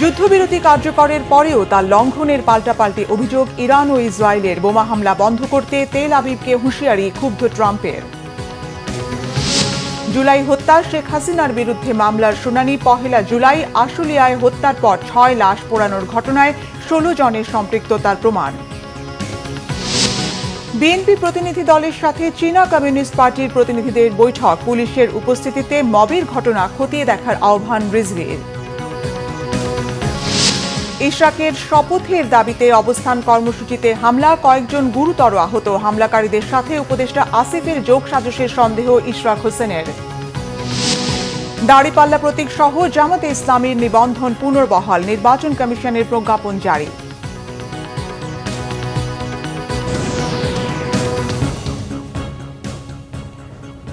যুদ্ধবিরতি কার্যকরের পরেও তার লঙ্ঘনের পাল্টাপাল্টি অভিযোগ ইরান ও ইসরায়েলের বোমা হামলা বন্ধ করতে তেল আবিবকে হুঁশিয়ারি ক্ষুব্ধ ট্রাম্পের। জুলাই হত্যা, শেখ হাসিনার বিরুদ্ধে মামলার শুনানি 1 জুলাই। আশুলিয়ায় হত্যার পর 6 লাশ পোড়ানোর ঘটনায় 16 জনের সম্পৃক্ততার প্রমাণ। বিএনপি প্রতিনিধি দলের সাথে চীনা কমিউনিস্ট পার্টির প্রতিনিধিদের বৈঠক, পুলিশের উপস্থিতিতে মবের ঘটনা খতিয়ে দেখার আহ্বান রিজভীর। ইশরাকের শপথের দাবিতে অবস্থান কর্মসূচিতে হামলা, কয়েকজন গুরুতর আহত। হামলাকারীদের সাথে উপদেষ্টা আসিফের যোগসাজশের সন্দেহ ইশরাক হোসেনের। দাড়িপাল্লা প্রতীক সহ জামাতে ইসলামীর নিবন্ধন পুনর্বহাল, নির্বাচন কমিশনের প্রজ্ঞাপন জারি।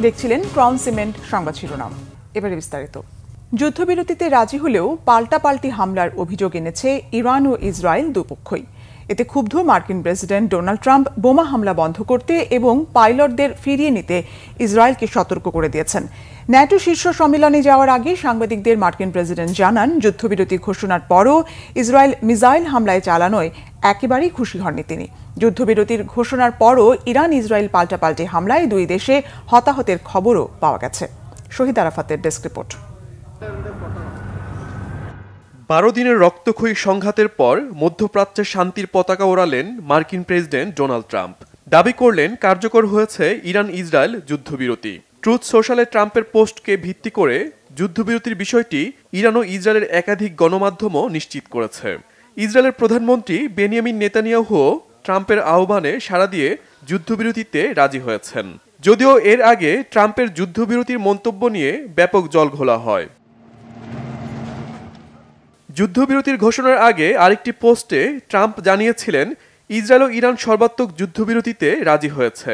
দেখছিলেন ক্রাউন সিমেন্ট সংবাদ শিরোনাম। এবারে বিস্তারিত। যুদ্ধবিরতিতে রাজি হলেও পাল্টাপাল্টি হামলার অভিযোগ এনেছে ইরান ও ইসরায়েল দুপক্ষই। এতে ক্ষুব্ধ মার্কিন প্রেসিডেন্ট ডোনাল্ড ট্রাম্প বোমা হামলা বন্ধ করতে এবং পাইলটদের ফিরিয়ে নিতে ইসরায়েলকে সতর্ক করে দিয়েছেন। ন্যাটো শীর্ষ সম্মেলনে যাওয়ার আগে সাংবাদিকদের মার্কিন প্রেসিডেন্ট জানান, যুদ্ধবিরতি ঘোষণার পরও ইসরায়েল মিসাইল হামলায় চালানোয় একেবারেই খুশি হননি তিনি। যুদ্ধবিরতির ঘোষণার পরও ইরান ইসরায়েল পাল্টাপাল্টি হামলায় দুই দেশে হতাহতের খবরও পাওয়া গেছে। শহীদ আরাফাতের ডেস্ক রিপোর্ট। 12 দিনের রক্তক্ষয়ী সংঘাতের পর মধ্যপ্রাচ্যে শান্তির পতাকা ওড়ালেন মার্কিন প্রেসিডেন্ট ডোনাল্ড ট্রাম্প। দাবি করলেন কার্যকর হয়েছে ইরান ইসরায়েল যুদ্ধবিরতি। ট্রুথ সোশ্যালে ট্রাম্পের পোস্টকে ভিত্তি করে যুদ্ধবিরতির বিষয়টি ইরান ও ইসরায়েলের একাধিক গণমাধ্যমও নিশ্চিত করেছে। ইসরায়েলের প্রধানমন্ত্রী বেনিয়ামিন নেতানিয়াহুও ট্রাম্পের আহ্বানে সাড়া দিয়ে যুদ্ধবিরতিতে রাজি হয়েছেন। যদিও এর আগে ট্রাম্পের যুদ্ধবিরতির মন্তব্য নিয়ে ব্যাপক জলঘোলা হয়। যুদ্ধবিরতির ঘোষণার আগে আরেকটি পোস্টে ট্রাম্প জানিয়েছিলেন ইসরায়েল ও ইরান সর্বাত্মক যুদ্ধবিরতিতে রাজি হয়েছে,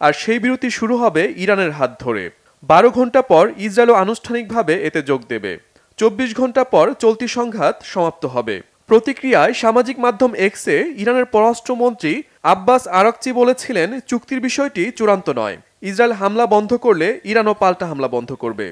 আর সেই বিরতি শুরু হবে ইরানের হাত ধরে। 12 ঘন্টা পর ইসরায়েলও আনুষ্ঠানিকভাবে এতে যোগ দেবে। 24 ঘন্টা পর চলতি সংঘাত সমাপ্ত হবে। প্রতিক্রিয়ায় সামাজিক মাধ্যম এক্সে ইরানের পররাষ্ট্রমন্ত্রী আব্বাস আরাকচি বলেছিলেন, চুক্তির বিষয়টি চূড়ান্ত নয়। ইসরায়েল হামলা বন্ধ করলে ইরানও পাল্টা হামলা বন্ধ করবে।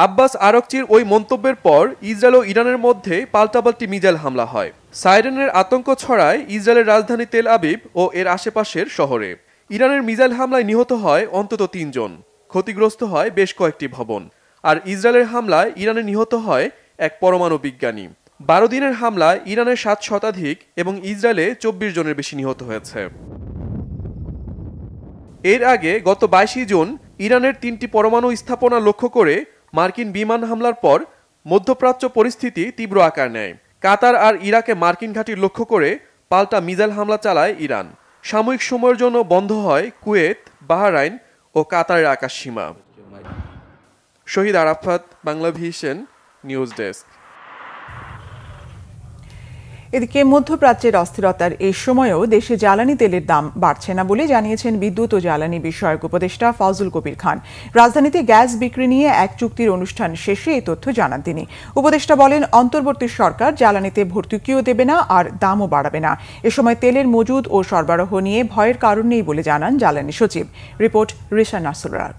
আব্বাস আরাকচির ওই মন্তব্যের পর ইসরায়েল ও ইরানের মধ্যে পাল্টাপাল্টি মিসাইল হামলা হয়। সাইরেনের আতঙ্ক ছড়ায় ইসরায়েলের রাজধানী তেল আবিব ও এর আশেপাশের শহরে। ইরানের মিসাইল হামলায় নিহত হয় অন্তত 3 জন, ক্ষতিগ্রস্ত হয় বেশ কয়েকটি ভবন। আর ইসরায়েলের হামলায় ইরানে নিহত হয় এক পরমাণু বিজ্ঞানী। 12 দিনের হামলায় ইরানের 7 শতাধিক এবং ইসরায়েলে 24 জনের বেশি নিহত হয়েছে। এর আগে গত 22 জুন ইরানের 3টি পরমাণু স্থাপনা লক্ষ্য করে মার্কিন বিমান হামলার পর মধ্যপ্রাচ্য পরিস্থিতি তীব্র আকার নেয়। কাতার আর ইরাকে মার্কিন ঘাঁটি লক্ষ্য করে পাল্টা মিসাইল হামলা চালায় ইরান। সাময়িক সময়ের জন্য বন্ধ হয় কুয়েত, বাহরাইন ও কাতারের আকাশসীমা। Shahid Arafat, Bangla vision news desk. এদিকে মধ্যপ্রাচ্যের অস্থিরতার এই সময়েও দেশে জ্বালানি তেলের দাম বাড়ছে না বলে জানিয়েছেন বিদ্যুৎ ও জ্বালানি বিষয়ক উপদেষ্টা ফজল কবির খান। রাজধানীতে গ্যাস বিক্রি নিয়ে এক চুক্তির অনুষ্ঠান শেষে এই তথ্য জানান তিনি। উপদেষ্টা বলেন, অন্তর্বর্তী সরকার জ্বালানিতে ভর্তুকিও দেবে না আর দামও বাড়াবে না। এ সময় তেলের মজুদ ও সরবরাহ নিয়ে ভয়ের কারণ নেই বলে জানান জ্বালানি সচিব। রিপোর্ট রিশা নাসুরার।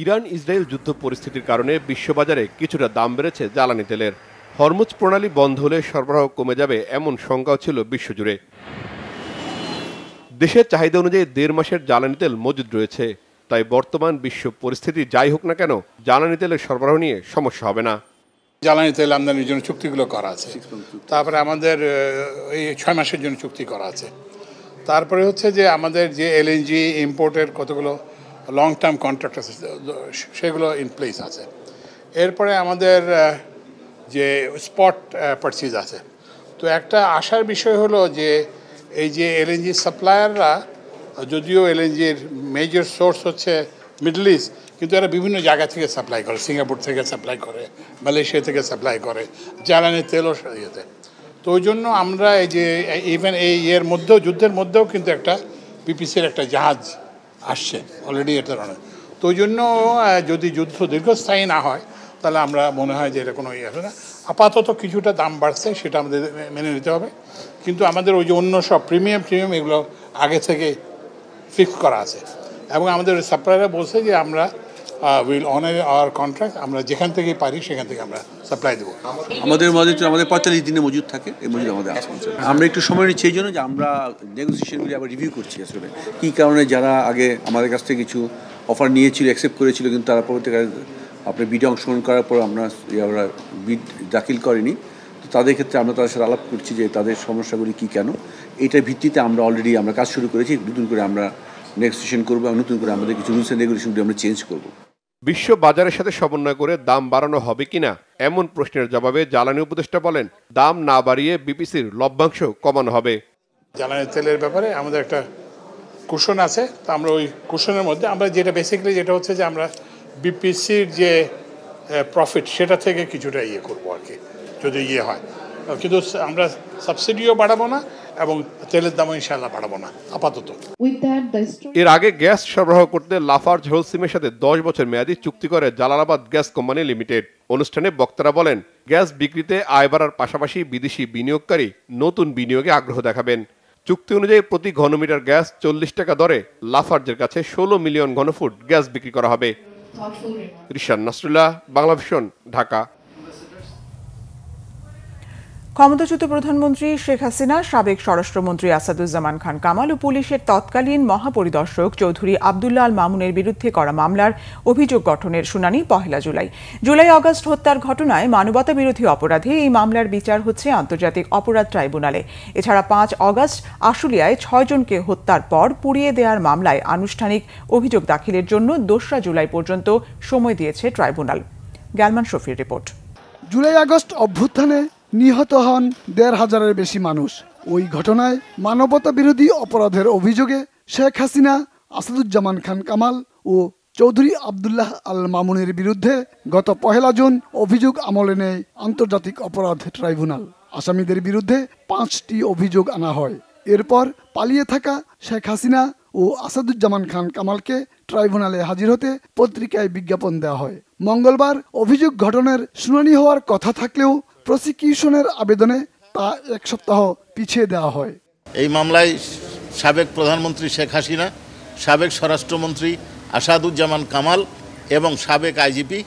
ইরান ইসরায়েল যুদ্ধ পরিস্থিতির কারণে বিশ্ববাজারে কিছুটা দাম বেড়েছে জ্বালানি তেলের। হরমুজ প্রণালী বন্ধ হলে সরবরাহ কমে যাবে এমন শঙ্কাও ছিল বিশ্বজুড়ে। দেশের চাহিদা অনুযায়ী 1.5 মাসের জ্বালানি তেল মজুদ রয়েছে। তাই বর্তমান বিশ্ব পরিস্থিতি যাই হোক না কেন, জ্বালানি তেলের সরবরাহ নিয়ে সমস্যা হবে না। জ্বালানি তেল আমদানির জন্য চুক্তিগুলো করা আছে, তারপরে আমাদের এই 6 মাসের জন্য চুক্তি করা আছে। তারপরে হচ্ছে যে আমাদের যে এলএনজি ইম্পোর্টের কতগুলো লং টার্ম কন্ট্রাক্ট আছে, সেগুলো ইন প্লেস আছে। এরপরে আমাদের যে স্পট পারচেজ আছে। তো একটা আশার বিষয় হলো যে এই যে এলএনজি সাপ্লায়াররা, যদিও এলএনজির মেজর সোর্স হচ্ছে মিডল ইস্ট, কিন্তু এরা বিভিন্ন জায়গা থেকে সাপ্লাই করে, সিঙ্গাপুর থেকে সাপ্লাই করে, মালয়েশিয়া থেকে সাপ্লাই করে, জ্বালানি তেলও ইয়েতে। তো ওই জন্য আমরা এই যে ইভেন এই ইয়ের মধ্যেও, যুদ্ধের মধ্যেও কিন্তু একটা পিপিসির একটা জাহাজ আসছে অলরেডি এটার অনেক। তো ওই জন্য যদি যুদ্ধ দীর্ঘস্থায়ী না হয় তাহলে আমরা মনে হয় যে এটা কোনো ইয়ে হবে না। আপাতত কিছুটা দাম বাড়ছে, সেটা আমাদের মেনে নিতে হবে। কিন্তু আমাদের ওই যে অন্য সব প্রিমিয়াম এগুলো আগে থেকে ফিক্স করা আছে এবং আমাদের সাপ্লায়াররা বলছে যে আমরা উইল অনার আওয়ার কন্ট্রাক্ট। আমরা যেখান থেকে পারি সেখান থেকে আমরা সাপ্লাই দেবো। আমাদের আমাদের 45 দিনের মজুদ থাকে, এই মজুদ আমাদের আছে। আমরা একটু সময় নিচ্ছি এই জন্য যে আমরা নেগোসিয়েশনগুলি আবার রিভিউ করছি আসলে কী কারণে যারা আগে আমাদের কাছ থেকে কিছু অফার নিয়েছিল, অ্যাকসেপ্ট করেছিল, কিন্তু তারা পরবর্তীকালে আপনার বিডে অংশগ্রহণ করার পর আমরা বিড দাখিল করিনি, তো তাদের ক্ষেত্রে আমরা তাদের সাথে আলাপ করছি যে তাদের সমস্যাগুলি কী কেন। এইটার ভিত্তিতে আমরা অলরেডি আমরা কাজ শুরু করেছি। নতুন করে আমরা নেগোসিয়েশন করবো এবং নতুন করে আমাদের কিছু রুলস অ্যান্ড রেগুলেশনগুলি আমরা চেঞ্জ করবো। বিশ্ব বাজারের সাথে সমন্বয় করে দাম বাড়ানো হবে কিনা এমন প্রশ্নের জবাবে জ্বালানি উপদেষ্টা বলেন, দাম না বাড়িয়ে বিপিসির লভ্যাংশ কমানো হবে। জ্বালানি তেলের ব্যাপারে আমাদের একটা কুশন আছে, তো আমরা ওই কুশনের মধ্যে আমরা যেটা বেসিক্যালি যেটা হচ্ছে যে আমরা বিপিসির যে প্রফিট সেটা থেকে কিছুটা করবো আর কি, যদি হয়। কিন্তু আমরা সাবসিডিও বাড়াবো না এবং তেলের দামও ইনশাআল্লাহ বাড়াবো না আপাতত। এর আগে গ্যাস সরবরাহ করতে লাফার্জ হোলসিমের সাথে 10 বছর মেয়াদী চুক্তি করে জালালাবাদ গ্যাস কোম্পানি লিমিটেড। অনুষ্ঠানে বক্তারা বলেন, গ্যাস বিক্রিতে আয় বাড়ার পাশাপাশি বিদেশি বিনিয়োগকারী নতুন বিনিয়োগে আগ্রহ দেখাবেন। চুক্তি অনুযায়ী প্রতি ঘনমিটার গ্যাস 40 টাকা দরে লাফার্জের কাছে 16 মিলিয়ন ঘনফুট গ্যাস বিক্রি করা হবে। রিশান নাসরুল্লাহ, বাংলাভিশন, ঢাকা। ক্ষমতাচ্যুত প্রধানমন্ত্রী শেখ হাসিনা, সাবেক স্বরাষ্ট্রমন্ত্রী আসাদুজ্জামান খান কামাল ও পুলিশের তৎকালীন মহাপরিদর্শক চৌধুরী আব্দুল্লাহ আল মামুনের বিরুদ্ধে করা মামলার অভিযোগ গঠনের শুনানি 1 জুলাই। জুলাই-আগস্ট হত্যার ঘটনায় মানবতা বিরোধী অপরাধে এই মামলার বিচার হচ্ছে আন্তর্জাতিক অপরাধ ট্রাইব্যুনালে। এছাড়া 5 আগস্ট আশুলিয়ায় 6 জনকে হত্যার পর পুড়িয়ে দেওয়ার মামলায় আনুষ্ঠানিক অভিযোগ দাখিলের জন্য 2 জুলাই পর্যন্ত সময় দিয়েছে ট্রাইব্যুনাল। গ্যালমান শফির রিপোর্ট। জুলাই-আগস্ট অভ্যুত্থানে নিহত হন 1,500-এর বেশি মানুষ। ওই ঘটনায় মানবতা বিরোধী অপরাধের অভিযোগে শেখ হাসিনা, আসাদুজ্জামান খান কামাল ও চৌধুরী আব্দুল্লাহ আল মামুনের বিরুদ্ধে গত 1 জুন অভিযোগ আমলে নেয় আন্তর্জাতিক অপরাধ ট্রাইব্যুনাল। আসামিদের বিরুদ্ধে 5টি অভিযোগ আনা হয়। এরপর পালিয়ে থাকা শেখ হাসিনা ও আসাদুজ্জামান খান কামালকে ট্রাইব্যুনালে হাজির হতে পত্রিকায় বিজ্ঞাপন দেওয়া হয়। মঙ্গলবার অভিযোগ গঠনের শুনানি হওয়ার কথা থাকলেও প্রসিকিউশনের আবেদনে তা 1 সপ্তাহ পিছিয়ে দেওয়া হয়। এই মামলায় সাবেক প্রধানমন্ত্রী শেখ হাসিনা, সাবেক স্বরাষ্ট্রমন্ত্রী আসাদুজ্জামান কামাল এবং সাবেক আইজিপি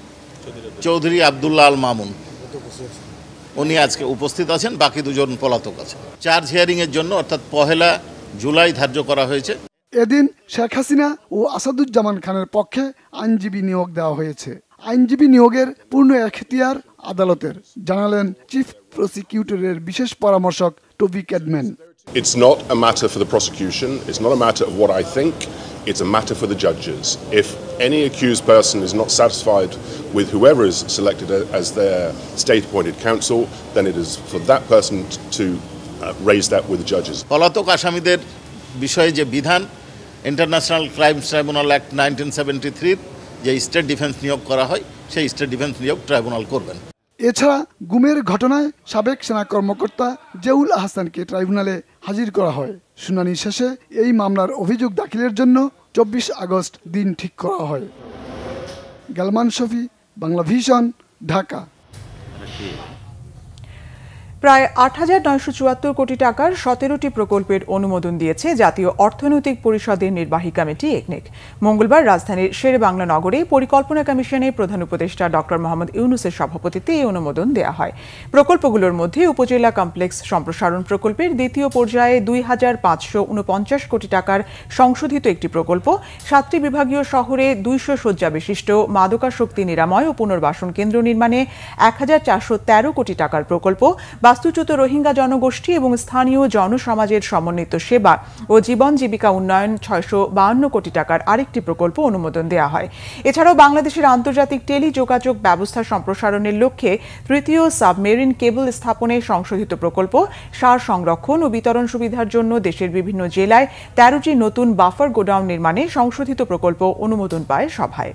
চৌধুরী আব্দুল্লাহ আল মামুন উনি আজকে উপস্থিত আছেন। বাকি 2 জন পলাতক আছে। চার্জ হিয়ারিংয়ের জন্য অর্থাৎ 1 জুলাই ধার্য করা হয়েছে। এদিন শেখ হাসিনা ও আসাদুজ্জামান খানের পক্ষে আইনজীবী নিয়োগ দেওয়া হয়েছে। আইনজীবী নিয়োগের পূর্ণ এখতিয়ার আদালতের, জানালেন চিফ প্রসিকিউটরের বিশেষ পরামর্শক টবি Cadman. It's not a matter for the prosecution, it's not a matter of what I think, it's a matter for the judges. If any accused person is not satisfied with whoever is selected as their state-appointed counsel, then it is for that person to raise that with the judges. পলাতক আসামিদের বিষয়ে যে বিধান, international crimes tribunal act 1973 যে state defence নিয়োগ করা হয়, সেই স্টেট ডিফেন্স নিয়োগ ট্রাইব্যুনাল করবেন। এছাড়া গুমের ঘটনায় সাবেক সেনা কর্মকর্তা জিয়াউল আহসানকে ট্রাইব্যুনালে হাজির করা হয়। শুনানি শেষে এই মামলার অভিযোগ দাখিলের জন্য 24 আগস্ট দিন ঠিক করা হয়। গালমান শফি, বাংলাভিশন, ঢাকা। প্রায় 8,974 কোটি টাকার 17টি প্রকল্পের অনুমোদন দিয়েছে জাতীয় অর্থনৈতিক পরিষদের নির্বাহী কমিটি একনেক। মঙ্গলবার রাজধানীর শেরেবাংলা নগরে পরিকল্পনা কমিশনে প্রধান উপদেষ্টা ডক্টর মোহাম্মদ ইউনূসের সভাপতিত্বে এই অনুমোদন দেওয়া হয়। প্রকল্পগুলোর মধ্যে উপজেলা কমপ্লেক্স সম্প্রসারণ প্রকল্পের 2য় পর্যায়ে 2,549 কোটি টাকার সংশোধিত একটি প্রকল্প, 7টি বিভাগীয় শহরে 200 শয্যা বিশিষ্ট মাদকাসক্তি নিরাময় ও পুনর্বাসন কেন্দ্র নির্মাণে 1,413 কোটি টাকার প্রকল্প, বাস্তুচ্যুত রোহিঙ্গা জনগোষ্ঠী এবং স্থানীয় জনসমাজের সমন্বিত সেবা ও জীবন জীবিকা উন্নয়ন 652 কোটি টাকার আরেকটি প্রকল্প অনুমোদন দেওয়া হয়। এছাড়াও বাংলাদেশের আন্তর্জাতিক টেলিযোগাযোগ ব্যবস্থা সম্প্রসারণের লক্ষ্যে 3য় সাবমেরিন কেবল স্থাপনে সংশোধিত প্রকল্প, সার সংরক্ষণ ও বিতরণ সুবিধার জন্য দেশের বিভিন্ন জেলায় 13টি নতুন বাফার গোডাউন নির্মাণে সংশোধিত প্রকল্প অনুমোদন পায় সভায়।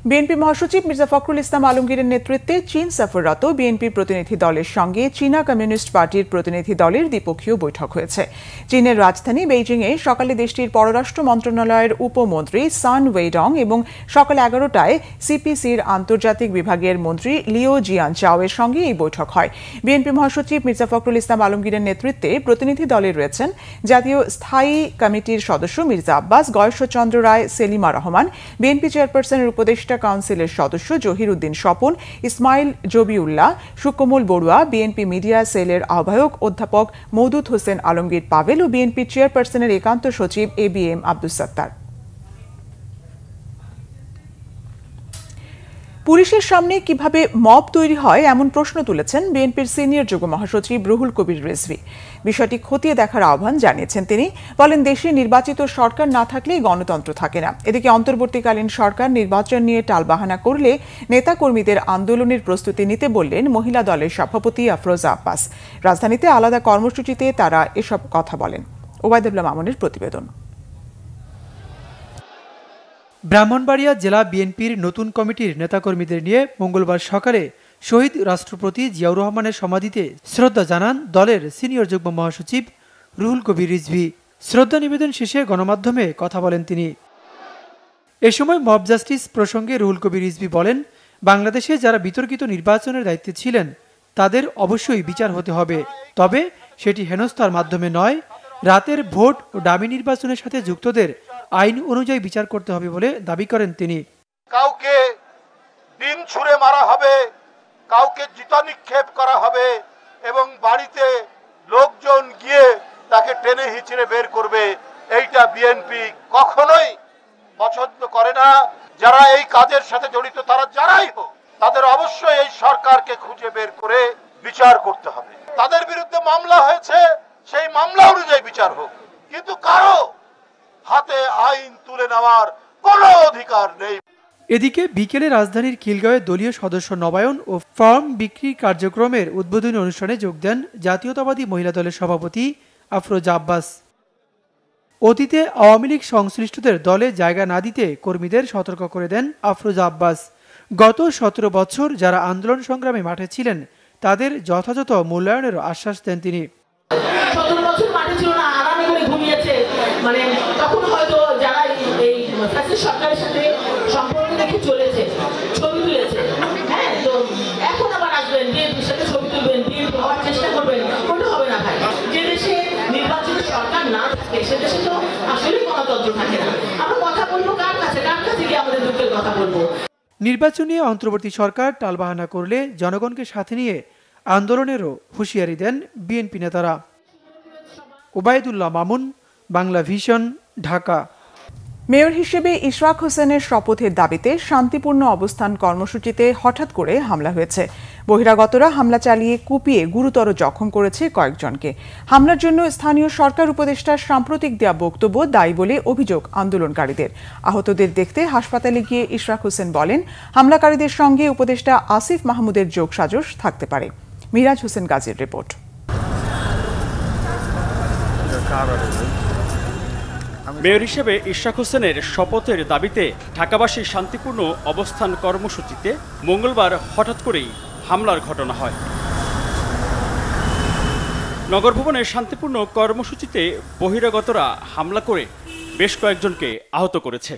বিএনপি মহাসচিব মির্জা ফখরুল ইসলাম আলমগীরের নেতৃত্বে চীন সফররত বিএনপি প্রতিনিধি দলের সঙ্গে চীনা কমিউনিস্ট পার্টির প্রতিনিধি দলের দ্বিপক্ষীয় বৈঠক হয়েছে। চীনের রাজধানী বেইজিংয়ে সকালে দেশটির পররাষ্ট্র মন্ত্রণালয়ের উপমন্ত্রী সান ওয়েডং এবং সকাল 11টায় সিপিসির আন্তর্জাতিক বিভাগের মন্ত্রী লিও জিয়ানচাওয়ের সঙ্গে এই বৈঠক হয়। বিএনপি মহাসচিব মির্জা ফখরুল ইসলাম আলমগীরের নেতৃত্বে প্রতিনিধি দলে রয়েছেন জাতীয় স্থায়ী কমিটির সদস্য মির্জা আব্বাস, গয়েশ্বরচন্দ্র রায়, সেলিমা রহমান, বিএনপি চেয়ারপারসনের উপদেষ্টা কাউন্সিলের সদস্য জহির উদ্দিন স্বপন, ইসমাইল জবিউল্লাহ, সুকমল বড়ুয়া, বিএনপি মিডিয়া সেলের আহ্বায়ক অধ্যাপক মওদুদ হোসেন আলমগীর পাভেল ও বিএনপি চেয়ারপারসনের একান্ত সচিব ABM আব্দুস সাত্তার। পুলিশের সামনে কিভাবে মব তৈরি হয় এমন প্রশ্ন তুলেছেন বিএনপির সিনিয়র যুগ্ম মহাসচিব রুহুল কবির রিজভী। বিষয়টি খতিয়ে দেখার আহ্বান জানিয়েছেন তিনি। বলেন, দেশে নির্বাচিত সরকার না থাকলে গণতন্ত্র থাকে না। এদিকে অন্তর্বর্তীকালীন সরকার নির্বাচন নিয়ে টালবাহানা করলে নেতাকর্মীদের আন্দোলনের প্রস্তুতি নিতে বললেন মহিলা দলের সভাপতি আফরোজা আব্বাস। রাজধানীতে আলাদা কর্মসূচিতে তারা এসব কথা বলেন। ওবায়দুল্লাহ মামুনের প্রতিবেদন। ব্রাহ্মণবাড়িয়া জেলা বিএনপির নতুন কমিটির নেতাকর্মীদের নিয়ে মঙ্গলবার সকালে শহীদ রাষ্ট্রপতি জিয়াউর রহমানের সমাধিতে শ্রদ্ধা জানান দলের সিনিয়র যুগ্ম মহাসচিব রুহুল কবির রিজভী। শ্রদ্ধা নিবেদন শেষে গণমাধ্যমে কথা বলেন তিনি। এ সময় মব জাস্টিস প্রসঙ্গে রুহুল কবির রিজভী বলেন, বাংলাদেশে যারা বিতর্কিত নির্বাচনের দায়িত্বে ছিলেন তাদের অবশ্যই বিচার হতে হবে, তবে সেটি হেনস্থার মাধ্যমে নয়। রাতের ভোট ও ডামি নির্বাচনের সাথে যুক্তদের আইন অনুযায়ী বিচার করতে হবে বলে দাবি করেন তিনি। কাউকে ডিম ছুঁড়ে মারা হবে, কাউকে জুতা নিক্ষেপ করা হবে এবং বাড়িতে লোকজন গিয়ে তাকে টেনে হিচড়ে বের করবে, এইটা বিএনপি কখনোই পছন্দ করে না। যারা এই কাজের সাথে জড়িত তারা যারাই হোক, তাদের অবশ্যই এই সরকারকে খুঁজে বের করে বিচার করতে হবে। তাদের বিরুদ্ধে মামলা হয়েছে, সেই মামলা অনুযায়ী বিচার হোক, কিন্তু কারো হাতে আইন তুলে নেওয়ার কোনো অধিকার নেই। এদিকে বিকেলে রাজধানীর খিলগাঁওয়ে দলীয় সদস্য নবায়ন ও ফর্ম বিক্রি কার্যক্রমের উদ্বোধনী অনুষ্ঠানে যোগ দেন জাতীয়তাবাদী মহিলা দলের সভাপতি আফরোজা আব্বাস। অতীতে আওয়ামী লীগ সংশ্লিষ্টদের দলে জায়গা না দিতে কর্মীদের সতর্ক করে দেন আফরোজা আব্বাস। গত 17 বছর যারা আন্দোলন সংগ্রামে মাঠে ছিলেন তাদের যথাযথ মূল্যায়নেরও আশ্বাস দেন তিনি। 17 বছর মাঠে ছিল না, আরামে করে ঘুমিয়েছে, মানে তখন হয়তো যারা এই ফ্যাসিস্ট সরকারের সাথে সম্পর্ক রেখে চলেছে, ছবি তুলেছে, হ্যাঁ, তো এখন আবার আসবেন বিএনপির সাথে ছবি তুলবেন, বিএনপি হওয়ার চেষ্টা করবেন, ওটা হবে না ভাই। যে দেশে নির্বাচিত সরকার না থাকে সে দেশে তো আসলেই গণতন্ত্র থাকে না। আমরা কথা বলবো কার কাছে গিয়ে আমাদের দুঃখের কথা বলবো। নির্বাচন নিয়ে অন্তর্বর্তী সরকার টালবাহানা করলে জনগণকে সাথে নিয়ে আন্দোলনেরও হুঁশিয়ারি দেন বিএনপি নেতারা। ওবায়দুল্লাহ মামুন, বাংলা ভিশন, ঢাকা। মেয়র হিসেবে ইশরাক হোসেনের শপথের দাবিতে শান্তিপূর্ণ অবস্থান কর্মসূচিতে হঠাৎ করে হামলা হয়েছে। বহিরাগতরা হামলা চালিয়ে কুপিয়ে গুরুতর জখম করেছে কয়েকজনকে। হামলার জন্য স্থানীয় সরকার উপদেষ্টার সাম্প্রতিক দেয়া বক্তব্য দায়ী বলে অভিযোগ আন্দোলনকারীদের। আহতদের দেখতে হাসপাতালে গিয়ে ইশরাক হোসেন বলেন, হামলাকারীদের সঙ্গে উপদেষ্টা আসিফ মাহমুদের যোগসাজশ থাকতে পারে। মিরাজ হোসেন গাজীর রিপোর্ট। মেয়র হিসেবে ইশরাক হোসেনের শপথের দাবিতে ঢাকাবাসীর শান্তিপূর্ণ অবস্থান কর্মসূচিতে মঙ্গলবার হঠাৎ করেই হামলার ঘটনা হয়। নগর ভবনের শান্তিপূর্ণ কর্মসূচিতে বহিরাগতরা হামলা করে বেশ কয়েকজনকে আহত করেছে।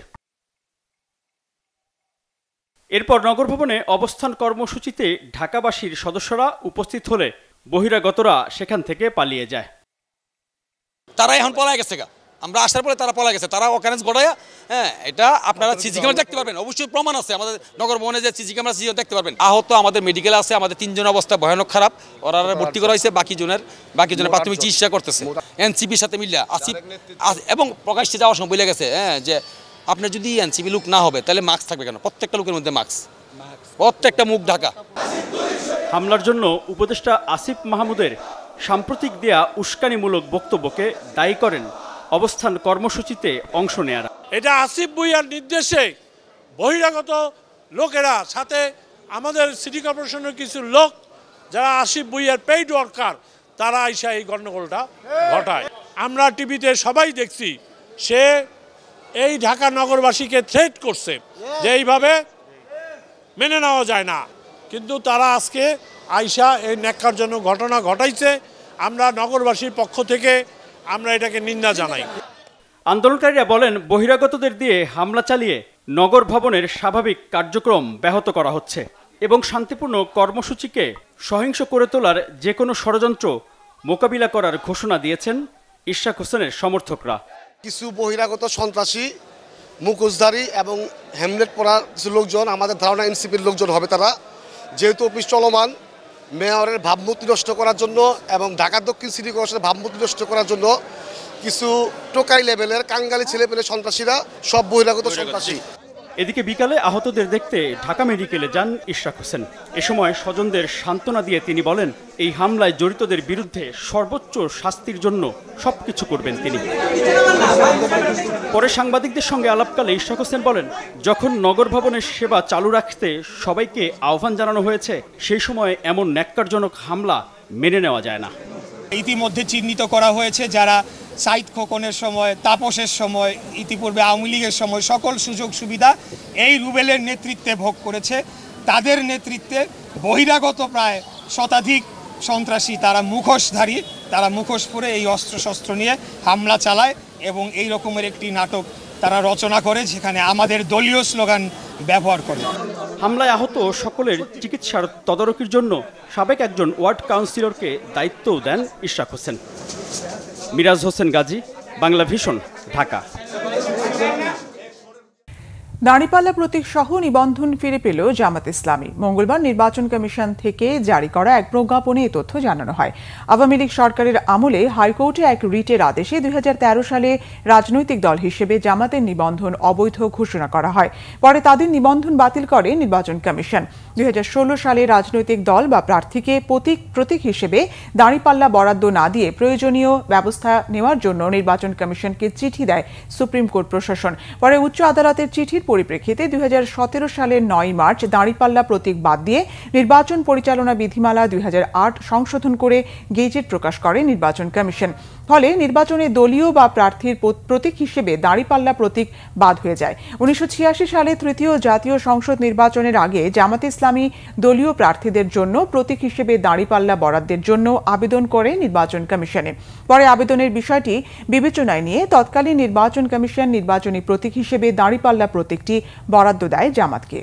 এরপর নগর ভবনে অবস্থান কর্মসূচিতে ঢাকাবাসীর সদস্যরা উপস্থিত হলে বহিরাগতরা সেখান থেকে পালিয়ে যায়। তারা এখন পলায় গেছে, আমরা আসার পরে তারা পলা গেছে, তারা অকারেন্স ঘটায়। হ্যাঁ, এটা আপনারা সিসি ক্যামেরা দেখতে পারবেন, অবশ্যই প্রমাণ আছে আমাদের নগর ভবনে যে সিসি ক্যামেরা দেখতে পারবেন। আহত আমাদের মেডিকেল আছে, আমাদের 3 জনের অবস্থা ভয়ানক খারাপ, ওরা ভর্তি করা হয়েছে, বাকি জনের প্রাথমিক চিকিৎসা করতেছে। এনসিপির সাথে মিল্লা আসিফ এবং প্রকাশ্যে যাওয়ার সময় বলে গেছে, হ্যাঁ, যে আপনার যদি এনসিপি লুক না হবে তাহলে মাস্ক থাকবে কেন, প্রত্যেকটা লোকের মধ্যে মাস্ক, প্রত্যেকটা মুখ ঢাকা। হামলার জন্য উপদেষ্টা আসিফ মাহমুদের সাম্প্রতিক দেয়া উস্কানিমূলক বক্তব্যকে দায়ী করেন অবস্থান কর্মসূচিতে অংশ নেয়ারা। এটা আসিফ ভুঁইয়ার নির্দেশে বহিরাগত লোকেরা, সাথে আমাদের সিটি কর্পোরেশনের কিছু লোক যারা আসিফ ভুঁইয়ার পেইড ওয়ার্কার, তারা আইসা এই গণ্ডগোলটা ঘটায়। আমরা টিভিতে সবাই দেখছি, সে এই ঢাকা নগরবাসীকে থ্রেট করছে যে এইভাবে মেনে নেওয়া যায় না। কিন্তু তারা আজকে আইসা এই ন্যাক্কারজনক ঘটনা ঘটাইছে। আমরা নগরবাসীর পক্ষ থেকে আমরা এটাকে নিন্দা জানাই। আন্দোলনকারীরা বলেন, বহিরাগতদের দিয়ে হামলা চালিয়ে নগর ভবনের স্বাভাবিক কার্যক্রম ব্যাহত করা হচ্ছে এবং শান্তিপূর্ণ কর্মসূচিকে সহিংস করে তোলার যে কোনো ষড়যন্ত্র মোকাবিলা করার ঘোষণা দিয়েছেন ইশরাক হোসেনের সমর্থকরা। কিছু বহিরাগত সন্ত্রাসী, মুখোশধারী এবং হেমলেট পরা কিছু লোকজন, আমাদের ধারণা এনসিপির লোকজন হবে তারা, যেহেতু অফিস চলমান, মেয়রের ভাবমূর্তি নষ্ট করার জন্য এবং ঢাকা দক্ষিণ সিটি কর্পোরেশনের ভাবমূর্তি নষ্ট করার জন্য কিছু টোকাই লেভেলের কাঙ্গালি ছেলেপেলে সন্ত্রাসীরা, সব বহিরাগত সন্ত্রাসী। এদিকে বিকালে আহতদের দেখতে ঢাকা মেডিকেলে যান ইশরাক হোসেন। এ সময় স্বজনদের সান্ত্বনা দিয়ে তিনি বলেন, এই হামলায় জড়িতদের বিরুদ্ধে সর্বোচ্চ শাস্তির জন্য সবকিছু করবেন তিনি। পরে সাংবাদিকদের সঙ্গে আলাপকালে ইশরাক হোসেন বলেন, যখন নগর ভবনের সেবা চালু রাখতে সবাইকে আহ্বান জানানো হয়েছে, সেই সময় এমন ন্যাক্কারজনক হামলা মেনে নেওয়া যায় না। ইতিমধ্যে চিহ্নিত করা হয়েছে যারা সাইদ খোকনের সময়, তাপসের সময়, ইতিপূর্বে আওয়ামী লীগের সময় সকল সুযোগ সুবিধা এই রুবেলের নেতৃত্বে ভোগ করেছে। তাদের নেতৃত্বে বহিরাগত প্রায় শতাধিক সন্ত্রাসী, তারা মুখোশধারী, তারা মুখোশ পরে এই অস্ত্রশস্ত্র নিয়ে হামলা চালায় এবং এই রকমের একটি নাটক তারা রচনা করে, যেখানে আমাদের দলীয় স্লোগান ব্যবহার করে। হামলায় আহত সকলের চিকিৎসার তদারকির জন্য সাবেক একজন ওয়ার্ড কাউন্সিলরকে দায়িত্বও দেন ইশরাক হোসেন। মিরাজ হোসেন গাজী, বাংলা ভিশন, ঢাকা। দাঁড়িপাল্লা প্রতীক সহ নিবন্ধন ফিরে পেল জামাত ইসলামী। মঙ্গলবার নির্বাচন কমিশন থেকে জারি করা এক প্রজ্ঞাপনে এ তথ্য জানানো হয়। আওয়ামী লীগ সরকারের আমলে হাইকোর্টে এক রিটের আদেশে 2013 সালে রাজনৈতিক দল হিসেবে জামাতের নিবন্ধন অবৈধ ঘোষণা করা হয়। পরে তাদের নিবন্ধন বাতিল করে নির্বাচন কমিশন। 2016 সালে রাজনৈতিক দল বা প্রার্থীকে প্রতীক হিসেবে দাঁড়িপাল্লা বরাদ্দ না দিয়ে প্রয়োজনীয় ব্যবস্থা নেওয়ার জন্য নির্বাচন কমিশনকে চিঠি দেয় সুপ্রিম কোর্ট প্রশাসন। পরে উচ্চ আদালতের চিঠির পরিপ্রেক্ষিতে 2017 সালের 9 মার্চ দাঁড়িপাল্লা প্রতীক বাদ দিয়ে নির্বাচন পরিচালনা বিধিমালা 2008 সংশোধন করে গেজেট প্রকাশ করে নির্বাচন কমিশন। ফলে নির্বাচনে দলীয় বা প্রার্থীর প্রতীক হিসেবে দাঁড়িপাল্লা প্রতীক বাদ হয়ে যায়। 1986 সালে তৃতীয় জাতীয় সংসদ নির্বাচনের আগে জামাতে ইসলামী দলীয় প্রার্থীদের জন্য প্রতীক হিসেবে দাঁড়িপাল্লা বরাদ্দের জন্য আবেদন করে নির্বাচন কমিশনে। পরে আবেদনের বিষয়টি বিবেচনায় নিয়ে তৎকালীন নির্বাচন কমিশন নির্বাচনী প্রতীক হিসেবে দাঁড়িপাল্লা প্রতীকটি বরাদ্দ দেয় জামাতকে।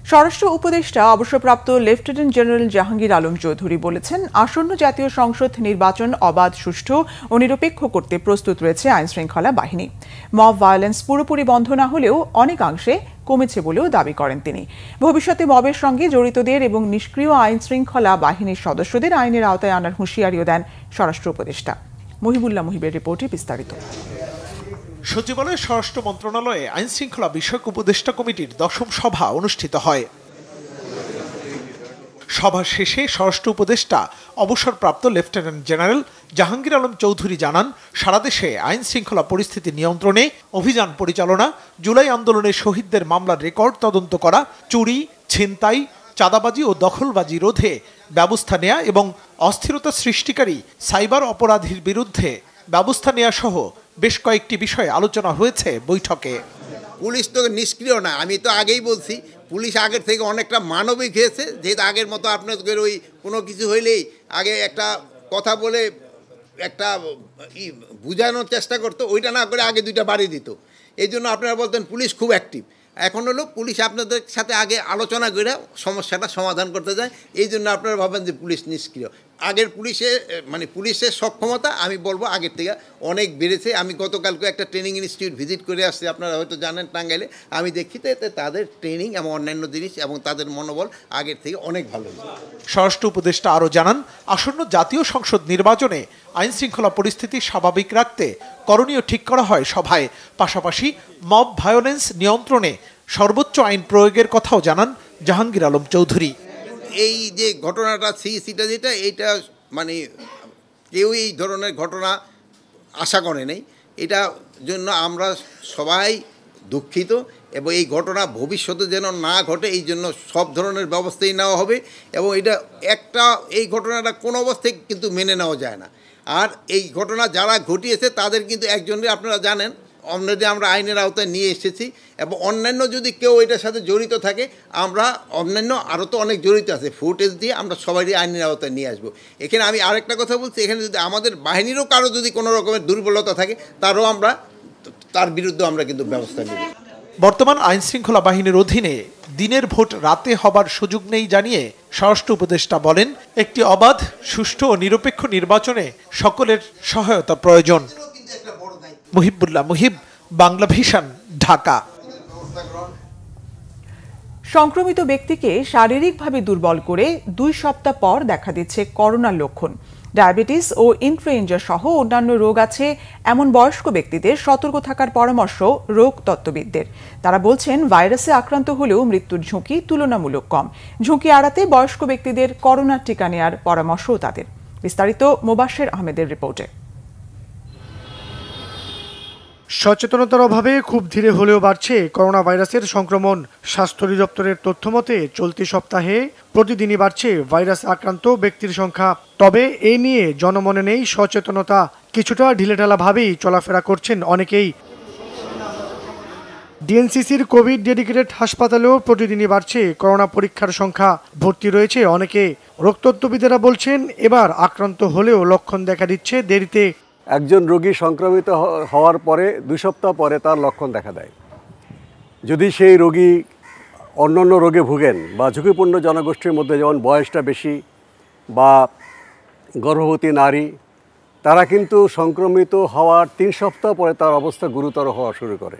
স্বরাষ্ট্র উপদেষ্টা অবসরপ্রাপ্ত লেফটেন্যান্ট জেনারেল জাহাঙ্গীর আলম চৌধুরী বলেছেন, আসন্ন জাতীয় সংসদ নির্বাচন অবাধ, সুষ্ঠু ও নিরপেক্ষ করতে প্রস্তুত রয়েছে আইনশৃঙ্খলা বাহিনী। মব ভায়োলেন্স পুরোপুরি বন্ধ না হলেও অনেকাংশে কমেছে বলেও দাবি করেন তিনি। ভবিষ্যতে মবের সঙ্গে জড়িতদের এবং নিষ্ক্রিয় আইনশৃঙ্খলা বাহিনীর সদস্যদের আইনের আওতায় আনার হুঁশিয়ারিও দেন স্বরাষ্ট্র উপদেষ্টা। মহিবুল্লাহ মুহিবের রিপোর্টে বিস্তারিত। সচিবালয়ে স্বরাষ্ট্র মন্ত্রণালয়ে আইনশৃঙ্খলা বিষয়ক উপদেষ্টা কমিটির 10ম সভা অনুষ্ঠিত হয়। সভা শেষে স্বরাষ্ট্র উপদেষ্টা অবসরপ্রাপ্ত লেফটেন্যান্ট জেনারেল জাহাঙ্গীর আলম চৌধুরী জানান, সারা দেশে আইন শৃঙ্খলা পরিস্থিতি নিয়ন্ত্রণে অভিযান পরিচালনা, জুলাই আন্দোলনের শহীদদের মামলার রেকর্ড তদন্ত করা, চুরি, ছিনতাই, চাঁদাবাজি ও দখলবাজি রোধে ব্যবস্থা নেওয়া এবং অস্থিরতা সৃষ্টিকারী সাইবার অপরাধীর বিরুদ্ধে ব্যবস্থা নেওয়া সহ বেশ কয়েকটি বিষয়ে আলোচনা হয়েছে বৈঠকে। পুলিশ তো নিষ্ক্রিয় না, আমি তো আগেই বলছি, পুলিশ আগের থেকে অনেকটা মানবিক হয়েছে। যেহেতু আগের মতো আপনাদের ওই কোনো কিছু হইলেই আগে একটা কথা বলে একটা বুঝানোর চেষ্টা করতো, ওইটা না করে আগে 2টা বাড়ি দিত। এই জন্য আপনারা বলতেন পুলিশ খুব অ্যাক্টিভ। এখন হলো পুলিশ আপনাদের সাথে আগে আলোচনা করে সমস্যাটা সমাধান করতে যায়। এই জন্য আপনারা ভাবেন যে পুলিশ নিষ্ক্রিয়। আগের পুলিশের সক্ষমতা আমি বলবো আগের থেকে অনেক বেড়েছে। আমি গতকালকে একটা ট্রেনিং ইনস্টিটিউট ভিজিট করে আসছি, আপনারা হয়তো জানেন, টাঙ্গাইলে। আমি দেখি তো তাদের ট্রেনিং এবং অন্যান্য জিনিস এবং তাদের মনোবল আগের থেকে অনেক ভালো হয়েছে। স্বরাষ্ট্র উপদেষ্টা আরও জানান, আসন্ন জাতীয় সংসদ নির্বাচনে আইনশৃঙ্খলা পরিস্থিতি স্বাভাবিক রাখতে করণীয় ঠিক করা হয় সভায়। পাশাপাশি মব ভায়োলেন্স নিয়ন্ত্রণে সর্বোচ্চ আইন প্রয়োগের কথাও জানান জাহাঙ্গীর আলম চৌধুরী। এই যে ঘটনাটা সিটা যেটা, এইটা কেউ এই ধরনের ঘটনা আশা করে নেই। এটা জন্য আমরা সবাই দুঃখিত এবং এই ঘটনা ভবিষ্যতে যেন না ঘটে এই জন্য সব ধরনের ব্যবস্থাই নেওয়া হবে। এবং এই ঘটনাটা কোনো অবস্থায় কিন্তু মেনে নেওয়া যায় না। আর এই ঘটনা যারা ঘটিয়েছে তাদের কিন্তু একজনের আপনারা জানেন অলরেডি আমরা আইনের আওতায় নিয়ে এসেছি, এবং অন্যান্য যদি কেউ এটার সাথে জড়িত থাকে আমরা অন্যান্য আরও তো অনেক জড়িত আছে, ফুটেজ দিয়ে আমরা সবারই আইনের আওতায় নিয়ে আসবো। এখানে আমি আরেকটা কথা বলছি, এখানে যদি আমাদের বাহিনীরও কারো যদি কোনো রকমের দুর্বলতা থাকে তার বিরুদ্ধে আমরা কিন্তু ব্যবস্থা নেব। বর্তমান আইন শৃঙ্খলা বাহিনীর অধীনে দিনের ভোট রাতে হবার সুযোগ নেই জানিয়ে স্বরাষ্ট্র উপদেষ্টা বলেন, একটি অবাধ, সুষ্ঠু ও নিরপেক্ষ নির্বাচনে সকলের সহায়তা প্রয়োজন। মুহিবুল্লাহ মুহিব, বাংলা ভিশন, ঢাকা। সংক্রমিত ব্যক্তিকে শারীরিকভাবে দুর্বল করে 2 সপ্তাহ পর দেখা দিচ্ছে করোনার লক্ষণ। ডায়াবেটিস ও ইনফ্লুয়েঞ্জা সহ অন্যান্য রোগ আছে এমন বয়স্ক ব্যক্তিদের সতর্ক থাকার পরামর্শ রোগ তত্ত্ববিদদের। তারা বলছেন, ভাইরাসে আক্রান্ত হলেও মৃত্যুর ঝুঁকি তুলনামূলক কম। ঝুঁকি এড়াতে বয়স্ক ব্যক্তিদের করোনার টিকা নেওয়ার পরামর্শও তাদের। বিস্তারিত মোবাশ্বের আহমেদের রিপোর্টে। সচেতনতার অভাবে খুব ধীরে হলেও বাড়ছে করোনা ভাইরাসের সংক্রমণ। স্বাস্থ্য অধিদপ্তরের তথ্য মতে চলতি সপ্তাহে প্রতিদিনই বাড়ছে ভাইরাস আক্রান্ত ব্যক্তির সংখ্যা। তবে এ নিয়ে জনমনে নেই সচেতনতা। কিছুটা ঢিলেঢালাভাবেই চলাফেরা করছেন অনেকেই। ডিএনসিসির কোভিড ডেডিকেটেড হাসপাতালেও প্রতিদিনই বাড়ছে করোনা পরীক্ষার সংখ্যা। ভর্তি রয়েছে অনেকে। রোগতত্ত্ববিদেরা বলছেন, এবার আক্রান্ত হলেও লক্ষণ দেখা দিচ্ছে দেরিতে। একজন রোগী সংক্রমিত হওয়ার পরে 2 সপ্তাহ পরে তার লক্ষণ দেখা দেয়। যদি সেই রোগী অন্যান্য রোগে ভুগেন বা ঝুঁকিপূর্ণ জনগোষ্ঠীর মধ্যে, যেমন বয়সটা বেশি বা গর্ভবতী নারী, তারা কিন্তু সংক্রমিত হওয়ার 3 সপ্তাহ পরে তার অবস্থা গুরুতর হওয়া শুরু করে।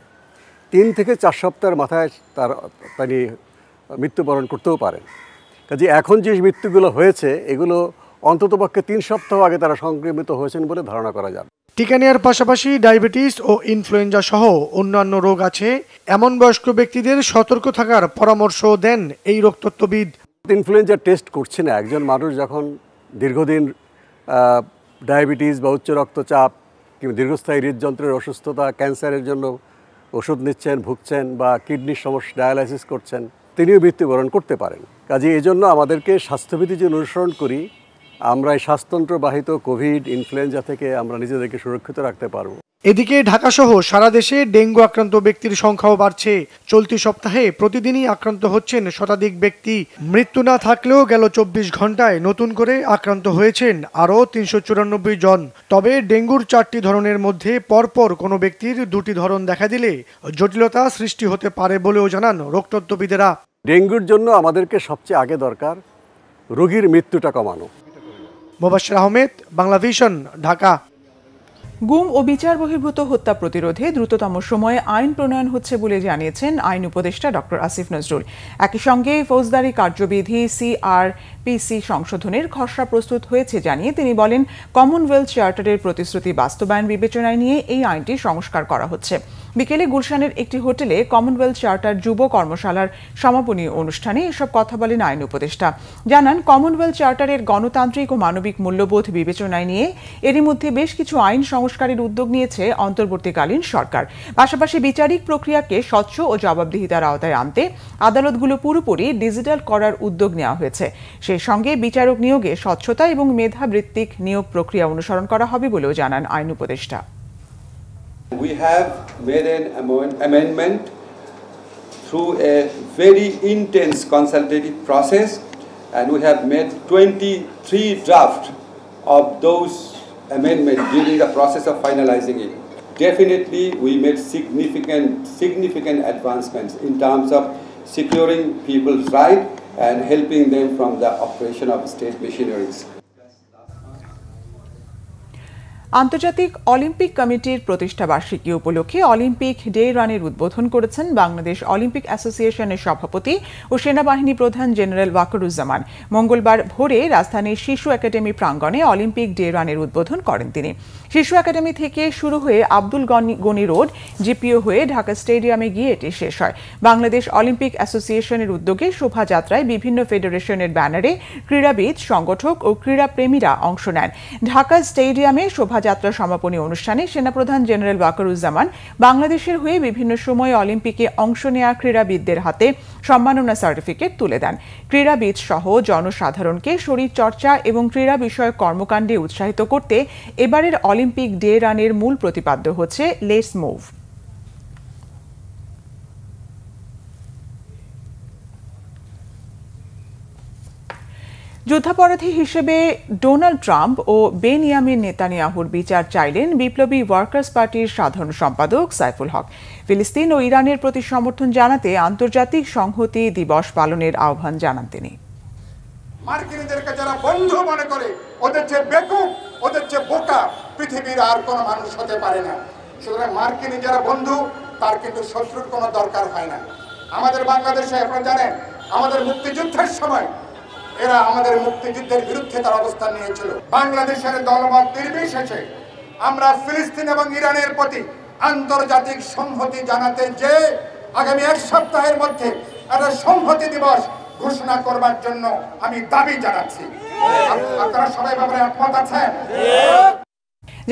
3 থেকে 4 সপ্তাহের মাথায় তিনি মৃত্যুবরণ করতেও পারেন। কাজে এখন যে মৃত্যুগুলো হয়েছে এগুলো অন্ততপক্ষে 3 সপ্তাহ আগে তারা সংক্রমিত হয়েছেন বলে ধারণা করা যাবে। টিকা নেওয়ার পাশাপাশি ডায়াবেটিস ও ইনফ্লুয়েঞ্জা সহ অন্যান্য রোগ আছে এমন বয়স্ক ব্যক্তিদের সতর্ক থাকার পরামর্শ দেন এই রোগতত্ত্ববিদ। ইনফ্লুয়েঞ্জা টেস্ট করছে না। একজন মানুষ যখন দীর্ঘদিন ডায়াবেটিস বা উচ্চ রক্তচাপ কিংবা দীর্ঘস্থায়ী হৃদযন্ত্রের অসুস্থতা, ক্যান্সারের জন্য ওষুধ নিচ্ছেন, ভুগছেন বা কিডনির সমস্যা ডায়ালাইসিস করছেন, তিনিও মৃত্যুবরণ করতে পারেন। কাজে এই জন্য আমাদেরকে স্বাস্থ্যবিধি যে অনুসরণ করি, আমরা এই শ্বাসতন্ত্রবাহিত কোভিড ইনফ্লুয়েঞ্জা থেকে আমরা নিজেদেরকে সুরক্ষিত রাখতে পারবো। এদিকে ঢাকাসহ সারা দেশে ডেঙ্গু আক্রান্ত ব্যক্তির সংখ্যাও বাড়ছে। চলতি সপ্তাহে প্রতিদিনই আক্রান্ত হচ্ছেন শতাধিক ব্যক্তি। মৃত্যু না থাকলেও গেল 24 ঘন্টায় নতুন করে আক্রান্ত হয়েছেন আরও 394 জন। তবে ডেঙ্গুর 4টি ধরনের মধ্যে পরপর কোনো ব্যক্তির 2টি ধরন দেখা দিলে জটিলতা সৃষ্টি হতে পারে বলেও জানান রোগতত্ত্ববিদেরা। ডেঙ্গুর জন্য আমাদেরকে সবচেয়ে আগে দরকার রোগীর মৃত্যুটা কমানো। মোবাশ্বের আহমেদ, বাংলা ভিশন, ঢাকা। গুম ও বিচার বহির্ভূত হত্যা প্রতিরোধে দ্রুততম সময়ে আইন প্রণয়ন হচ্ছে বলে জানিয়েছেন আইন উপদেষ্টা ডক্টর আসিফ নজরুল। একই সঙ্গে ফৌজদারি কার্যবিধি CRPC সংশোধনের খসড়া প্রস্তুত হয়েছে জানিয়ে তিনি বলেন, কমনওয়েলথ চার্টারের প্রতিশ্রুতি বাস্তবায়ন বিবেচনায় নিয়ে এই আইনটি সংস্কার করা হচ্ছে। বিকেলে গুলশানের একটি হোটেলে কমনওয়েলথ চার্টার যুব কর্মশালার সমাপনী অনুষ্ঠানে এসব কথা বলেন আইন উপদেষ্টা। জানান, কমনওয়েলথ চার্টারের গণতান্ত্রিক ও মানবিক মূল্যবোধ বিবেচনায় নিয়ে এরই মধ্যে বেশ কিছু আইন সংস্কারের উদ্যোগ নিয়েছে অন্তর্বর্তীকালীন সরকার। পাশাপাশি বিচারিক প্রক্রিয়াকে স্বচ্ছ ও জবাবদিহিতার আওতায় আনতে আদালতগুলো পুরোপুরি ডিজিটাল করার উদ্যোগ নেওয়া হয়েছে। সেই সঙ্গে বিচারক নিয়োগে স্বচ্ছতা এবং মেধাবৃত্তিক নিয়োগ প্রক্রিয়া অনুসরণ করা হবে বলেও জানান আইন উপদেষ্টা। We have made an amendment through a very intense consultative process, and we have made 23 drafts of those amendments during the process of finalizing it. Definitely, we made significant advancements in terms of securing people's rights and helping them from the operation of state machineries. আন্তর্জাতিক Olympic কমিটির প্রতিষ্ঠা বার্ষিকী উপলক্ষে Olympic day রানের উদ্বোধন করেছেন Bangladesh Olympic অ্যাসোসিয়েশনের সভাপতি ও সেনাবাহিনী প্রধান জেনারেল ওয়াকারুজ্জামান। মঙ্গলবার ভোরে রাজধানীর শিশু একাডেমি প্রাঙ্গণে অলিম্পিক ডে রানের উদ্বোধন করেন তিনি। শিশু একাডেমি থেকে শুরু হয়ে আব্দুল গনি রোড, জিপিও হয়ে ঢাকা স্টেডিয়ামে গিয়ে এটি শেষ হয়। বাংলাদেশ অলিম্পিক অ্যাসোসিয়েশনের উদ্যোগে শোভাযাত্রায় বিভিন্ন ফেডারেশনের ব্যানারে ক্রীড়াবিদ, সংগঠক ও ক্রীড়াপ্রেমীরা অংশ নেন। ঢাকা স্টেডিয়ামে শোভাযাত্রা সমাপনী অনুষ্ঠানে সেনাপ্রধান জেনারেল ওয়াকারুজ্জামান বাংলাদেশের হয়ে বিভিন্ন সময়ে অলিম্পিকে অংশ নেওয়া ক্রীড়াবিদদের হাতে সম্মাননা সার্টিফিকেট তুলে দেন। ক্রীড়াবিদ সহ জনসাধারণকে শরীরচর্চা এবং ক্রীড়া বিষয়ক কর্মকাণ্ডে উৎসাহিত করতে এবারের অলিম্পিক ডে রানের মূল প্রতিপাদ্য হচ্ছে লেটস মুভ। যুদ্ধাপরাধী হিসেবে ডোনাল্ড ট্রাম্প ও বেনিয়ামিন নেতানিয়াহুর বিচার চাইলেন বিপ্লবী ওয়ার্কার্স পার্টির সাধারণ সম্পাদক সাইফুল হক। ফিলিস্তিন ও ইরানের প্রতি সমর্থন জানাতে আন্তর্জাতিক সংহতি দিবস পালনের আহ্বান জানান তিনি। মার্কিনীদেরকে যারা বন্ধু মনে করে, ওদের যে বেকুব, ওদের যে বোকা পৃথিবীর আর কোনো মানুষ হতে পারে না। সুতরাং মার্কিনী যারা বন্ধু, তার কিন্তু শত্রুর কোনো দরকার হয় না। আমাদের বাংলাদেশে আপনারা জানেন, আমাদের মুক্তিযুদ্ধের সময় এরা আমাদের মুক্তিযুদ্ধের বিরুদ্ধে তার অবস্থান নিয়েছিল। বাংলাদেশের দলমত নির্বিশেষে আমরা ফিলিস্তিন এবং ইরানের প্রতি আন্তর্জাতিক সংহতি জানাতে যে আগামী এক সপ্তাহের মধ্যে একটা সংহতি দিবস ঘোষণা করবার জন্য আমি দাবি জানাচ্ছি। আপনারা সবাই ব্যাপারে একমত আছেন?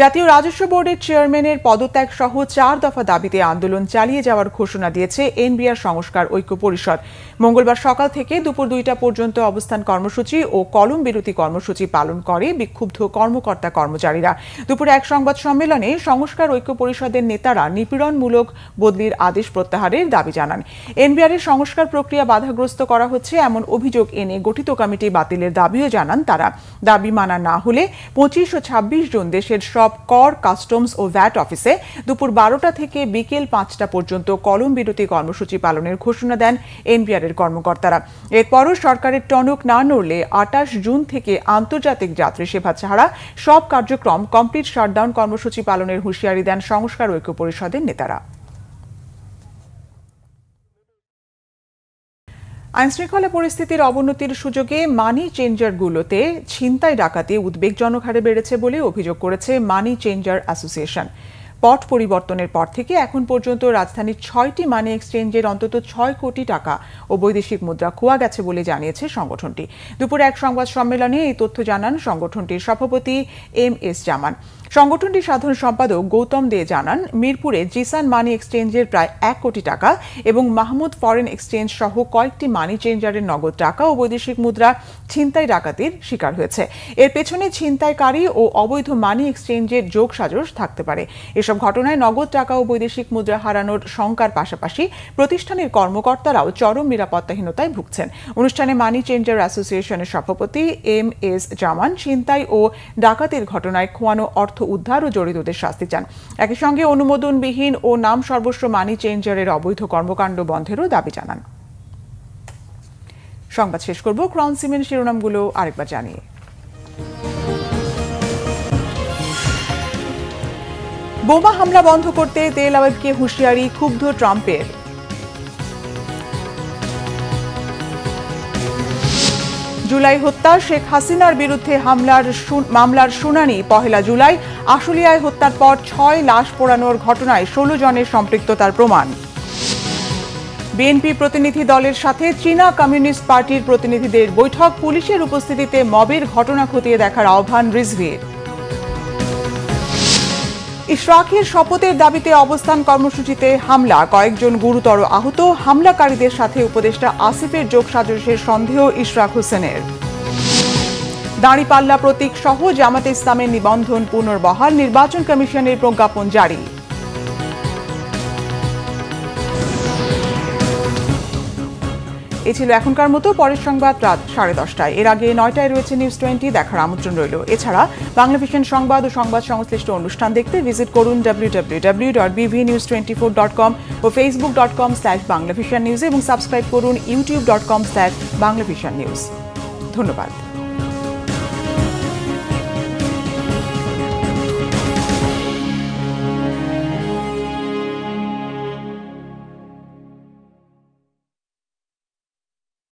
জাতীয় রাজস্ব বোর্ডের চেয়ারম্যানের পদত্যাগ সহ 4 দফা দাবিতে আন্দোলন চালিয়ে যাওয়ার ঘোষণা দিয়েছে এনবিআর সংস্কার ঐক্য পরিষদ। মঙ্গলবার সকাল থেকে দুপুর 2টা পর্যন্ত অবস্থান কর্মসূচি ও কলম বিরতি কর্মসূচি পালন করে বিক্ষুব্ধ কর্মকর্তা কর্মচারীরা। দুপুরে এক সংবাদ সম্মেলনে সংস্কার ঐক্য পরিষদের নেতারা নিপীড়নমূলক বদলির আদেশ প্রত্যাহারের দাবি জানান। এনবিআরের সংস্কার প্রক্রিয়া বাধাগ্রস্ত করা হচ্ছে এমন অভিযোগ এনে গঠিত কমিটি বাতিলের দাবিও জানান তারা। দাবি মানা না হলে 25 ও 26 জুন দেশের সব কর, কাস্টমস ও ভ্যাট অফিসে দুপুর 12টা থেকে বিকেল 5টা পর্যন্ত কলম বিরতি কর্মসূচি পালনের ঘোষণা দেন এনবিআরের কর্মকর্তারা। এরপরও সরকারের টনক না নড়লে 28 জুন থেকে আন্তর্জাতিক যাত্রী সেবা ছাড়া সব কার্যক্রম কমপ্লিট শাটডাউন কর্মসূচি পালনের হুঁশিয়ারি দেন সংস্কার ঐক্য পরিষদের নেতারা। আইনশৃঙ্খলা পরিস্থিতির অবনতির সুযোগে মানি চেঞ্জারগুলোতে ছিনতাই ডাকাতি উদ্বেগজনক হারে বেড়েছে বলে অভিযোগ করেছে মানি চেঞ্জার অ্যাসোসিয়েশন। পট পরিবর্তনের পর থেকে এখন পর্যন্ত রাজধানীর 6টি মানি এক্সচেঞ্জের অন্তত 6 কোটি টাকা ও বৈদেশিক মুদ্রা খোয়া গেছে বলে জানিয়েছে সংগঠনটি। দুপুরে এক সংবাদ সম্মেলনে এই তথ্য জানান সংগঠনটির সভাপতি MS জামান। সংগঠনটির সাধারণ সম্পাদক গৌতম দে জানান, মিরপুরে জিসান মানি এক্সচেঞ্জের প্রায় 1 কোটি টাকা এবং মাহমুদ ফরেন এক্সচেঞ্জ সহ কয়েকটি মানি চেঞ্জারের নগদ টাকা ও বৈদেশিক মুদ্রা ছিনতাই ডাকাতির শিকার হয়েছে। এর পেছনে ছিনতাইকারী ও অবৈধ মানি এক্সচেঞ্জের যোগসাজশ থাকতে পারে। এসব ঘটনায় নগদ টাকা ও বৈদেশিক মুদ্রা হারানোর শঙ্কার পাশাপাশি প্রতিষ্ঠানের কর্মকর্তারাও চরম নিরাপত্তাহীনতায় ভুগছেন। অনুষ্ঠানে মানি চেঞ্জার অ্যাসোসিয়েশনের সভাপতি MS জামান ছিনতাই ও ডাকাতির ঘটনায় খোয়ানো অর্থ উদ্ধার ও জড়িতদের শাস্তি চান। একই সঙ্গে অনুমোদনবিহীন ও নাম সর্বস্ব মানি চেঞ্জারের অবৈধ কর্মকাণ্ড বন্ধেরও দাবি জানান। সংবাদ শেষ করব ক্রাউন সিমেন্ট শিরোনামগুলো আরেকবার জানিয়ে। বোমা হামলা বন্ধ করতে তেল আবিবকে হুঁশিয়ারি, ক্ষুব্ধ ট্রাম্পের। জুলাই হত্যা, শেখ হাসিনার বিরুদ্ধে মামলার শুনানি 1 জুলাই। আশুলিয়ায় হত্যার পর 6 লাশ পোড়ানোর ঘটনায় 16 জনের সম্পৃক্ততার প্রমাণ। বিএনপি প্রতিনিধি দলের সাথে চীনা কমিউনিস্ট পার্টির প্রতিনিধিদের বৈঠক, পুলিশের উপস্থিতিতে মবের ঘটনা খতিয়ে দেখার আহ্বান রিজভির। ইশরাকের শপথের দাবিতে অবস্থান কর্মসূচিতে হামলা, কয়েকজন গুরুতর আহত। হামলাকারীদের সাথে উপদেষ্টা আসিফের যোগসাজশের সন্দেহ ইশরাক হোসেনের। দাঁড়িপাল্লা প্রতীক সহ জামাতে ইসলামের নিবন্ধন পুনর্বহাল, নির্বাচন কমিশনের প্রজ্ঞাপন জারি। এই ছিল এখনকার মতো। পরের সংবাদ রাত 10:30টায়। এর আগে 9টায় রয়েছে নিউজ 20 দেখার আমন্ত্রণ রইল। এছাড়া বাংলাভিশন সংবাদ ও সংবাদ সংশ্লিষ্ট অনুষ্ঠান দেখতে ভিজিট করুন www.bvnews24.com ও facebook.com/banglavishannews এবং সাবস্ক্রাইব করুন youtube.com/banglavishannews। ধন্যবাদ।